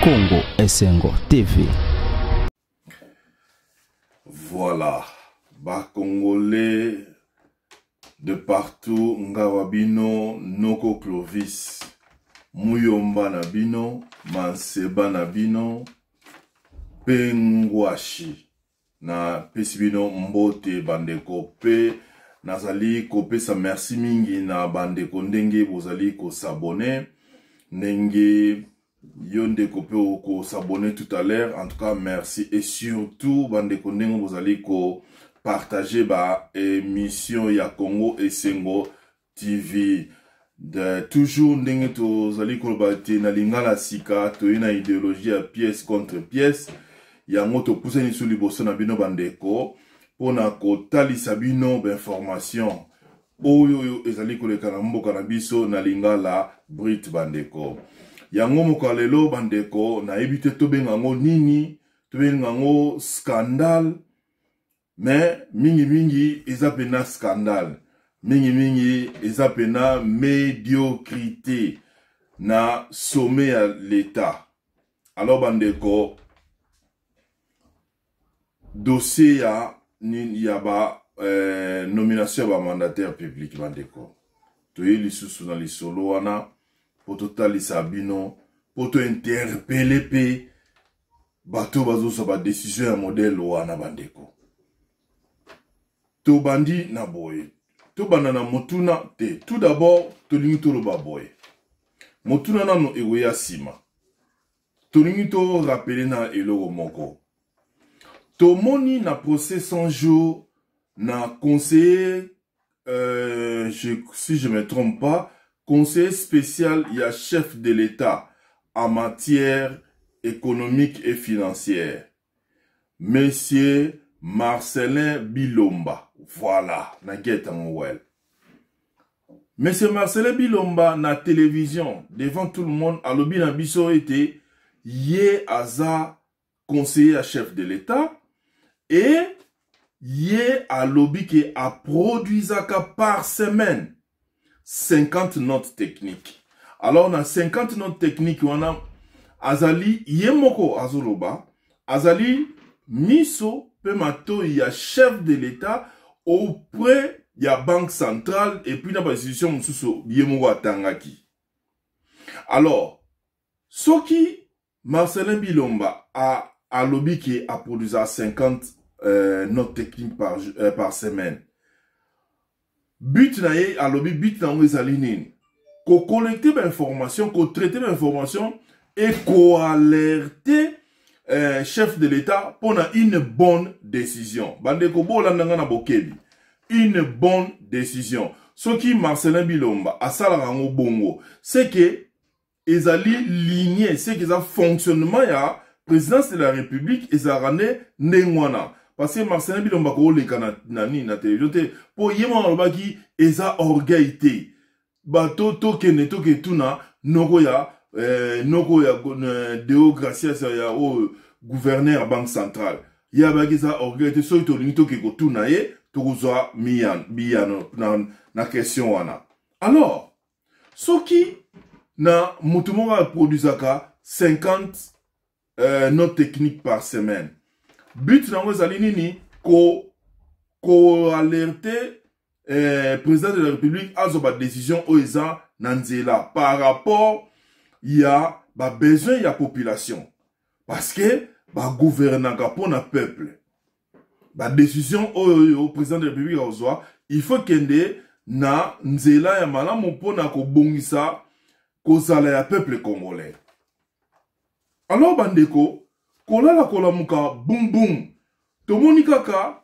Congo Esengo TV. Voilà, bas Congolais de partout, Ngawabino, Noko Clovis, Muyomba Nabino, Manseba Nabino, Pengwashi, na Pesibino Mbote Bandeko Pe, Nazali Kope sa merci mingi na Bandeko Ndenge, Bozali ko s'abonner, Nenge Yonde Kope ko s'abonner tout à l'heure, en tout cas merci, et surtout Bandeko Ndenge, Bozali ko partager ba émission ya Congo Esengo TV. De toujours ndenge tozali kolobate na lingala sika to ina idéologie à pièce contre pièce ya moto pousseni sous liboso na bino bandeko pona ko talisa bino d'information oyo ezali koleka na mboka na biso na lingala Brit bandeko yango moko lelo bandeko na ebite to benga ngo nini to benga ngo scandale. Mais mingi eza pena scandale. Mingi eza pena médiocrité na sommet à l'État. Alors bandeko dossier ya ba nomination ba mandataire public bandeko. To yi lisusu na lisolo wana poto talisa bino poto interpeller pe bato bazo sa ba décision ya modèle wana bandeko. To bandi na boye. To banana motuna te. Tout d'abord, to lingi to loba boye. Motuna na no ewe ya sima. To lingi to rappele na eloko moko. To moni na procès 100 jours na conseiller, si je me trompe pas, conseiller spécial ya chef de l'État en matière économique et financière. Monsieur Marcelin Bilomba. Voilà, na get well. Monsieur Marcelin Bilomba na télévision devant tout le monde à l'obi na biso était yé aza conseiller à chef de l'État et yé à l'obi qui a produisaka par semaine 50 notes techniques. Alors na 50 notes techniques wana azali yé moko azoloba azali miso pe mato ya chef de l'État auprès de la Banque centrale et puis dans la institution moussousso yemo atangaki. Alors, ce qui Marcelin Bilomba a lobby qui a produit 50 notes techniques par semaine. But na ye a lobby but na ngezalinin. Ko collecter l'information, ko traiter l'information et ko alerter chef de l'État pour une bonne décision. Bandeko bolandanga na bokebi. Une bonne décision. Ce qui Marcelin Bilomba a salarango bongo, c'est que ezali lignée, c'est que ça fonctionnement ya présidence de la République ezarane nengwana. Parce que Marcelin Bilomba ko leka na télévision pour yema lobaki eza orgueillité. Bato tokene toketuna noko ya Deo Gracias ya gouverneur banque centrale. Ya bagiza orgueillité so to limito ke kotuna ye to kozwa biyano na question wana. Alors, soki na mutumo a produisaka 50 notes techniques par semaine. But na ngozali nini ko alerter président de la République a ba décision oeza nanzela par rapport il y a besoin de la population. Parce que gouvernement pour le peuple. Décision au président de la République il faut qu'il y ait na nzela ya malamu pona ko bongisa ko sala ya peuple congolais. Alors bandeko, kola la kola muka boum boum. To moni kaka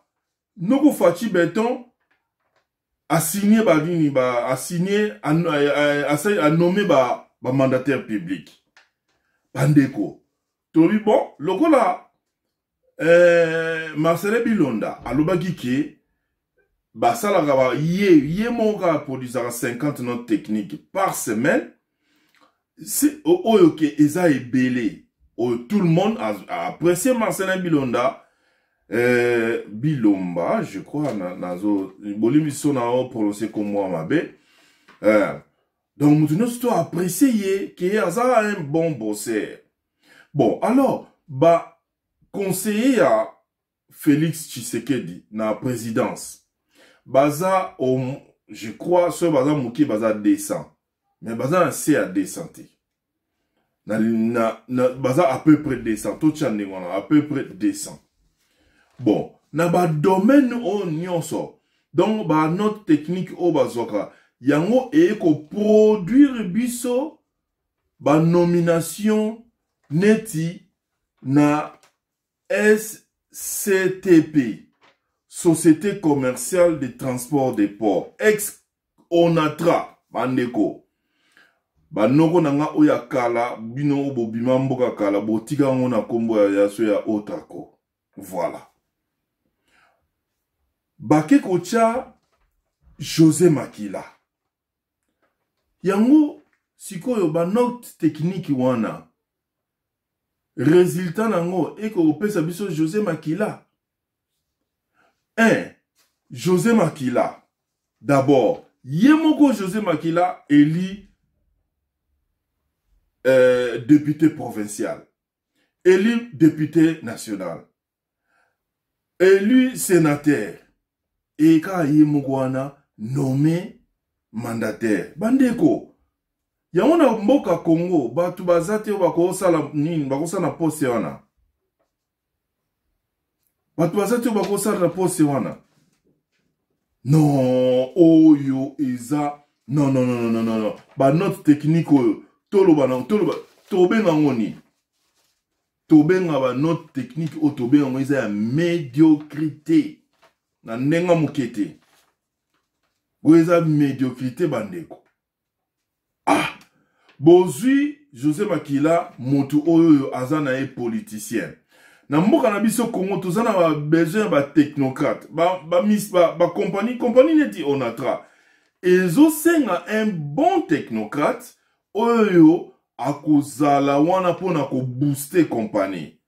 noko fachi beton a signé a nommé mandataire public. Bandeko. Tobi bon, lokola Marcelin Bilomba alobaki ke basalaka ba ye monga produisaka 50 notes techniques par semaine. C'est oyo ke eza ebele. Tout le monde a apprécié Marcelin Bilomba. Bilomba, je crois nazo bolimi sona o prononcer comme moi mabe. Donc, nous devons apprécier qu'il y a un bon bosseur. Bon, alors, bah, conseiller à Félix Tshisekedi dans la présidence, baza, je crois, ce baza mouki baza 200. Mais baza c'est à 200. Baza à peu près 200. Tout chande à peu près 200. Bon, na ba domaine o nyonso. Donc, ba notre technique o bazoka. Yango eko produire biso ba nomination neti na SCTP, Société Commerciale de Transport des Ports, ex-ONATRA, bandeko. Banoko nanga oya kala, bino obo bimamboka kala, botika ngona kombo ya so ya otako. Voilà. Bake kocha José Makila. Yango, sikoyo ba note technique wana. Résultat nango, eko opesa biso José Makila. 1. José Makila. D'abord, Yemoko José Makila élit député provincial. Élu député national. Élu sénateur. Et quand Yemoko wana nommé mandataire. Bandeko. Yamona mboka Congo, batu bazate bako sala nini, bako sala poste wana. Batu bazate bako sala poste wana. Non, oyo eza, non. Ba note technique oyo, tobenga ngoni. Tobenga ba note technique o tobenga ngo eza ya médiocrité. Na ndenga mukete. Eza médiocrité bandeko. Ah! Bozui José Makila motu oyo azana e politicien. Na mboka na biso Congo tozana ba besoin ba technocrate, ba compagnie neti onatra. Ezo senga un bon technocrate oyo akozala wana pona ko booster compagnie.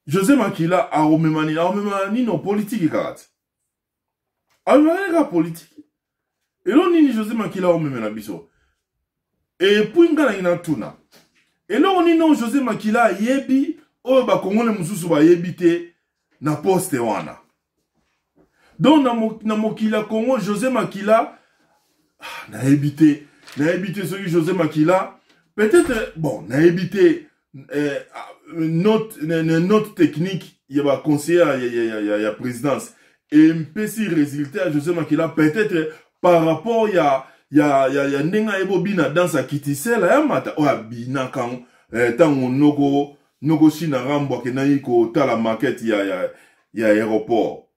José Makila a omemani no politique karat. Almani ka politique. Elo nini José Makila omemena biso. Et puis ngana ina tuna. Et là on non José Makila yebi o ba kongole mususu ba yebite na poste wana. Donc na mokila Congo José Makila na yebite ce que José Makila peut-être bon na yebite note technique il y a ba conseiller ya présidence et mpesi résultat José Makila peut-être par rapport ya ndenga ebo bina dans sa kitisela ya mata o abina kan tango noko shina rambo ke nayi ko tala market ya aéroport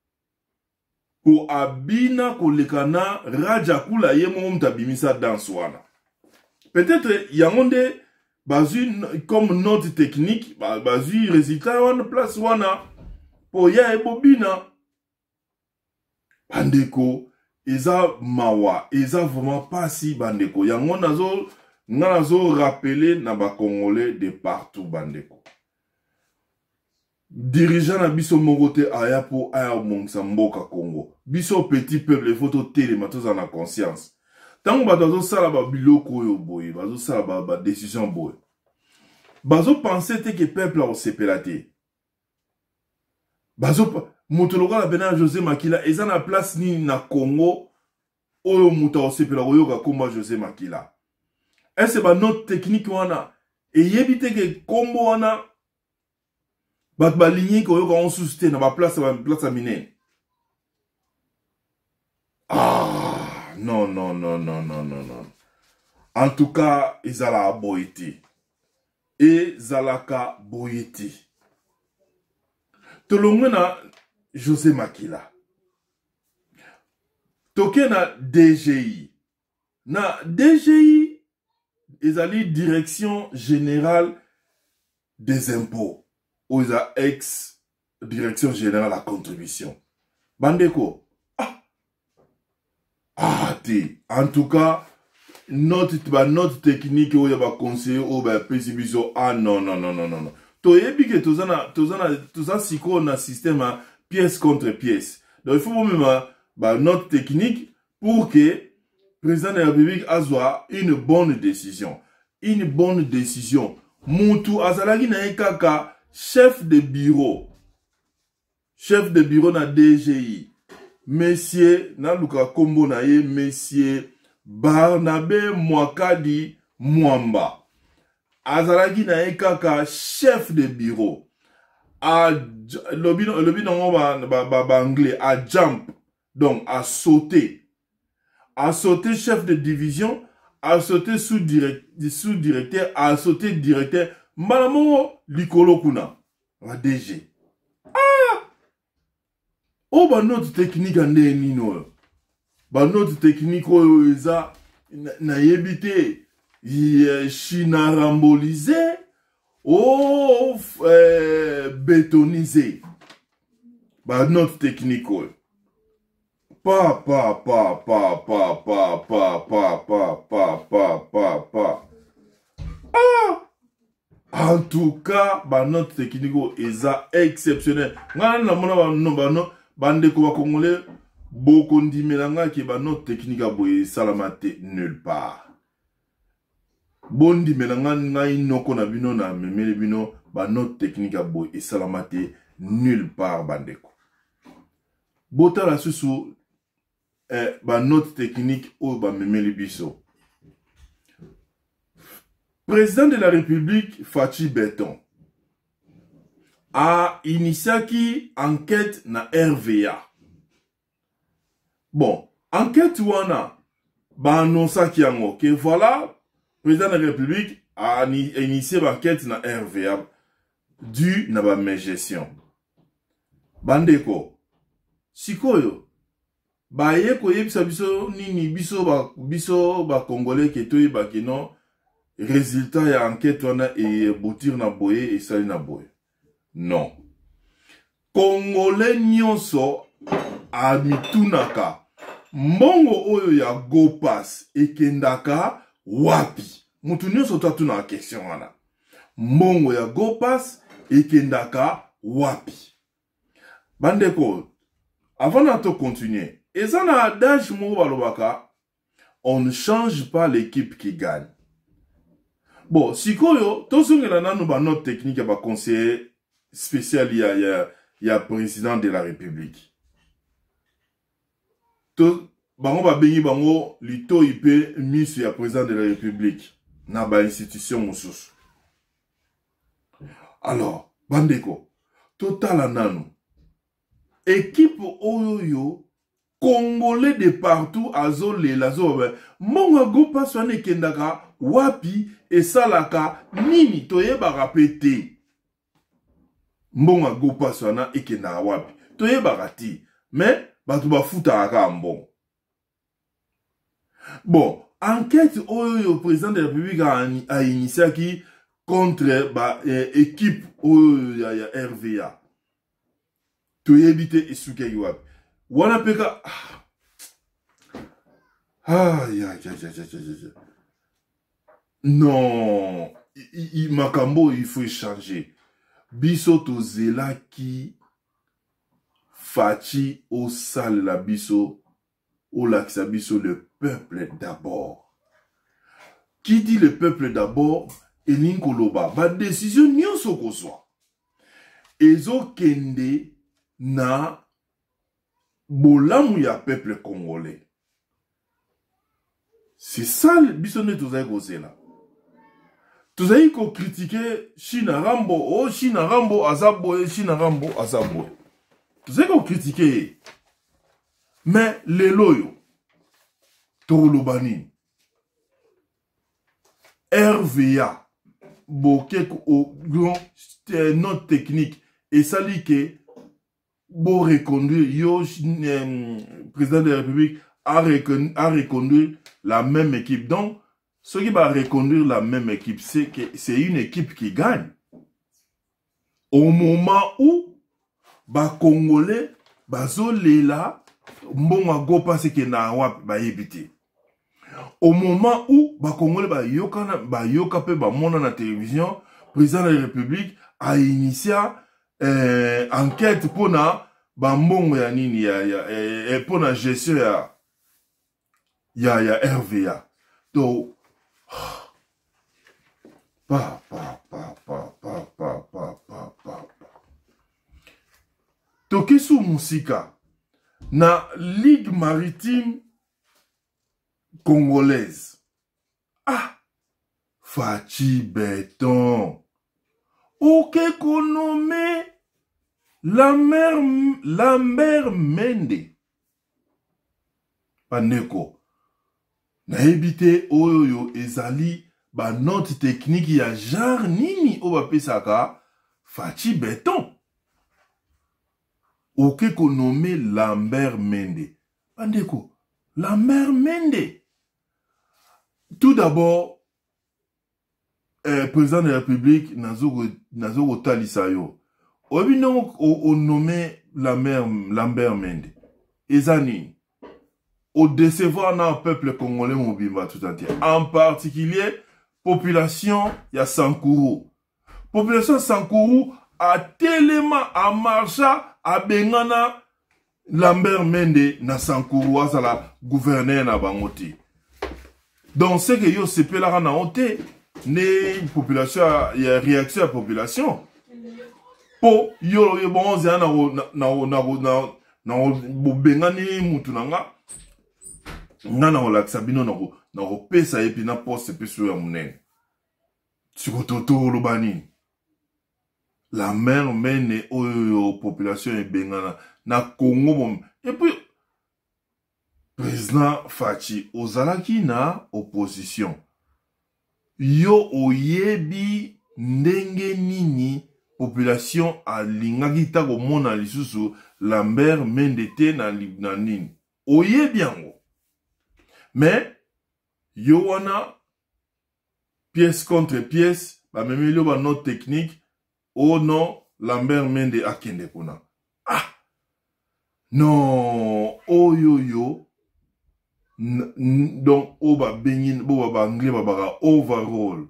pour abina ko lekana raja kula yemo mtabimisa dans wana peut-être yangonde bazu comme note technique bazu résultat wana place wana pour ya ebo bina bandeko eza mawa, eza vraiment pas si bandeko. Yango nazo rappeler na ba Congolais de partout bandeko. Dirigeant na biso mogote aya po aya mongsa mboka Congo. Biso petit peuple, photo télé matos en a conscience. Tango bazo sala ba biloko yo boye, bazo sala ba décision boye. Bazo penser te que peuple a sepelate. Bazo Motologa la bena José Makila eza na place ni na Congo oyo muta osepela oyoka komba José Makila. Est-ce ba note technique wana e yebite ke kombo wana bat ba ligne ko yoka on susté na ba place a mine. Ah non. En tout cas, ezala boyeti. Ezalaka boyeti. Tolongena José Makila. Toke na DGI. Na DGI, ezali Direction Générale des Impôts. Ou eza ex-Direction Générale de la Contribution. Bandeko. En tout cas, notre technique ou yaba conseiller ou ba pesibiso non. To yebi que tozana siko na système pièce contre pièce. Donc il faut même notre technique pour que le président de la République ait une bonne décision. Une bonne décision. mutu azalaki na ye kaka chef de bureau na DGI monsieur naluka kombo na ye monsieur Barnabé Mwakadi Mwamba azalaki na ye kaka chef de bureau a lobi nango ba anglais a jump donc a sauté chef de division a sauté sous-directeur a sauté directeur mbala mongo likolo kuna wa DG o ba note technique ande nino ba note technique oyo eza na yebite china rambolisé ou bétonisé. Bah, notre technique. Pa. En tout cas, bah, notre technique est exceptionnel. Bande ko congolais, beaucoup de melanga qui bah, notre technique a boye salamate nulle part. Bondi melanga ngai noko na bino na memele bino ba notre technique a boy et salamate nulle part bandeko. Bota la susu ba notre technique o ba memele biso. Président de la République Fachi Beton a initié enquête na RVA. Bon, enquête wana ba annonça ki yango que voilà président de la République a initié l'enquête na RVA dû na ba mégestion. Bandeko, sikoyo, ba ye ko yebisa biso nini biso ba congolais ke toyi ba kino résultat ya enquête wana e boutir na boye e sali na boye. Non. Congolais nyonso a mitunaka mbongo oyo ya go pass ekendaka wapi mutu nyonso tatu na question wana mbongo ya go pass ekendaka wapi bandeko avant de continuer eza na adage mo balobaka on ne change pas l'équipe qui gagne. Bon sikoyo tozongela nanu ba note technique ya ba conseiller spécial ya président de la République bango ba bengi bango lito ipe miss ya président de la République na ba institution mosusu. Alors bandeko total nanu équipe oyo congolais de partout azolela zobe monga go paswane kendaka wapi esalaka nini toyebaka pete mbonga go paswana ekendaka wapi toyebaka ti mais batu bafutaka ka mbongo. Bon, enquête au président de la République a initié contre équipe ya RVA. To yebite esuke yiwap. Wana peka non, makambo il faut changer. Biso to zela ki Fachi au sal la biso au laksabiso le peuple d'abord. Qui dit le peuple d'abord? Et Ninkoloba, ba décision nyonso ko soit. Ezo kende na bolamu ya peuple congolais. C'est ça le bisonne tozaï gozela. Tozaï ko critiquer China Rambo, oh China Rambo azabo, China Rambo azabo. Tozaï ko critiquer. Mais les loyaux, Torolobani, RVA, Bokek au grand note technique, et ça dit que bon reconduire, yo président de la République a reconduire la même équipe. Donc, ce qui va reconduire la même équipe, c'est que c'est une équipe qui gagne. Au moment où, ba Congolais, bazo lela, mbonga go passe ke na wap ba yebite. Au moment où ba Congolais ba yoka pe ba mona na télévision, président de la République a initié enquête pour na ba mbongo ya nini ya pour na gestion ya RVA. Donc pa Tokesu musika na Ligue maritime congolaise. Ah, Fachi Béton. Ok, qu'on nomme Lambert Mende. Paneko. Na ebite oyo ezali ba note technique ya genre nini oba pesaka Fachi Béton. Ok, qu'on nomme Lambert Mende. Paneko. Lambert Mende. Tout d'abord, président de la République, Nazo Talisayo. Obi non o nommé Lambert Mende. Ezani. Au décevoir dans le peuple congolais mobimba tout entier. En particulier, population ya Sankourou. Population Sankourou a tellement à marcha à Bengana Lambert Mende na Sankourou azala gouverneur na bangoti. Donc c'est que yo sepe la na honte ne population ya réaction à population. Po yo bon za na bengani mutu nanga ngana ola sabino na pesa epi na poste peso ya munene. Sikototo lobani. La mère mène aux population et bengana na Congo bon. Et puis président Fachi ozalaki na opposition. Yo oyebi ndenge nini population alingaki ta komona lisusu Lambert Mende te na nini. Oyebi yango. Mais yo wana pièce contre pièce ba memelo ba note technique. Oh non, Lambert Mende akende kuna. Ah! Non, oh yo. Donc, oba benyin, oba anglais babara overall.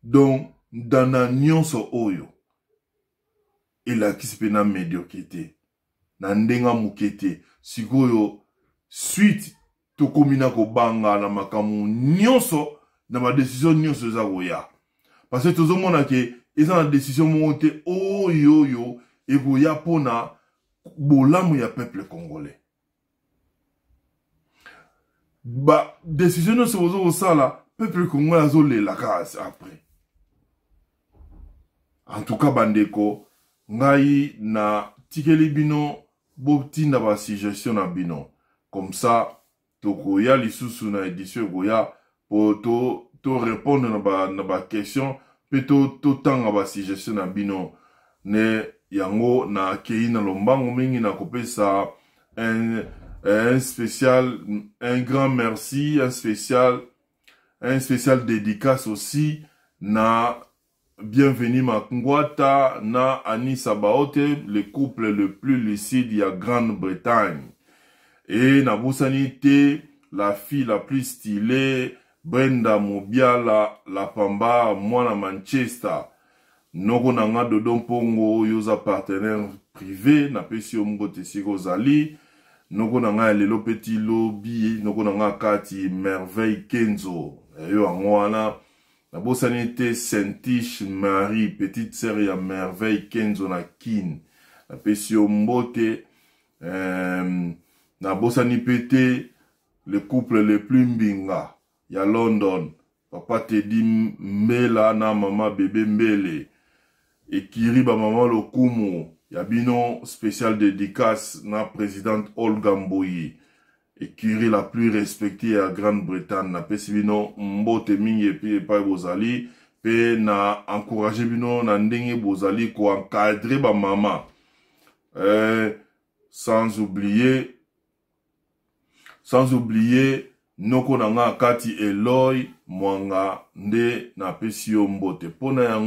Donc, dans la nyonso oyo. Il a qui se fait na médiocrité. Na ndenga mukete. Sikoyo, suite, to komina ko banga na makamu nyonso, na ma décision nyonso za goya. Parce que tout le monde a que ils ont la décision montée oh yo et goya pona bolamu ya peuple congolais. Ba décision no se bozo sala peuple congolais azole la case après. En tout cas bandeko ngai na tikeli bino botinda ba suggestion na bino. Comme ça tokoya lisusu na édition goya pour to répondre na ba question. Peto to tanga ba suggestion na bino ne yango na kei na lombango mingi na kopesa un spécial, un grand merci, un spécial dédicace aussi na bienvenue Makngwata na Anissa Baote, le couple le plus lucide ya Grande-Bretagne. Et na Boussanité, la fille la plus stylée, Brenda Mobiala, la Pamba, moi na Manchester. Noko nanga Dodon Pongo, yoza partenaire privé, na pesi omgote siko zali. Noko nanga lelo petit lobby, noko nanga kati merveille Kenzo. Yo angwana. Na bosanité Saint-Tiche Marie, petite sœur ya merveille Kenzo na kin. Na pesi ombote, na bosani pété, le couple le plus mbinga. Ya London, papa te di mbela na mama bébé mbele. Et kiri ba maman lokumu. Ya bino spécial dédicace na présidente Olga Mboyi. Et kiri la plus respectée à Grande-Bretagne. Na pesi bino mbote mingi epi epai bozali. Pe na encourager bino na ndenge bozali ko encadrer ba mama. Sans oublier Noko nanga kati Eloy mwanga nde na pesi yo mbote. Pona